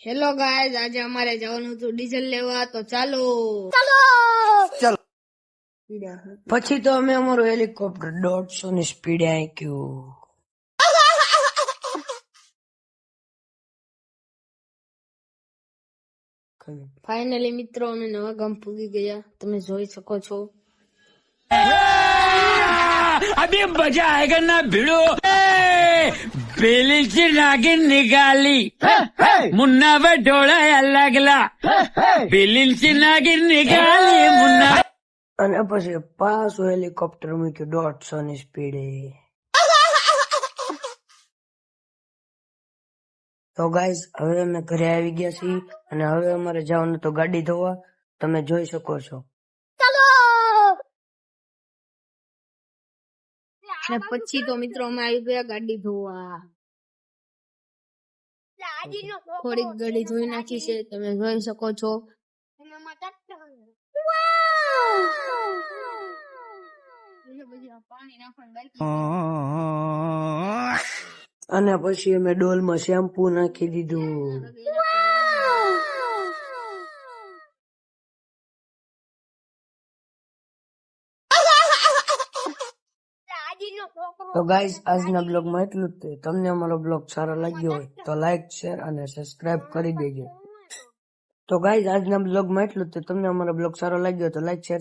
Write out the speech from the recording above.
Hello guys, આજે અમારે જવાનું હતું ડીઝલ લેવા, તો ચાલો. ચાલો પછી તો અમે અમારું હેલિકોપ્ટર 150 ની સ્પીડે આંક્યું. ફાઇનલી મિત્રો અમે નવા ગામ પૂગી ગયા, તમે જોઈ શકો છો. अभी मजा आएगा ना भिड़ो बेली से नागिन निकाली मुन्ना पे ढोड़ा लगला बेली से नागिन निकाली मुन्ना અને પછી પાછું હેલિકોપ્ટર મૂક્યું 150 ની સ્પીડે. તો ગાઈઝ હવે અમે ઘરે આવી ગયા છીએ અને હવે અમારે જવાનું તો ગાડી ધોવા, તમે જોઈ શકો છો. અને પછી તો મિત્રો અમે આવી ગયા ગાડી ધોવા. થોડીક ગાડી ધોઈ નાખી છે, તમે જોઈ શકો છો. અને પછી અમે ડોલમાં શેમ્પુ નાખી દીધું. તો ગાઈઝ આજના બ્લોગમાં એટલું જ. તમને અમારો બ્લોગ સારો લાગ્યો હોય તો લાઈક, શેર અને સબસ્ક્રાઇબ કરી દેજો. તો ગાઈઝ આજના બ્લોગમાં એટલું જ. તમને અમારો બ્લોગ સારો લાગ્યો તો લાઈક, શેર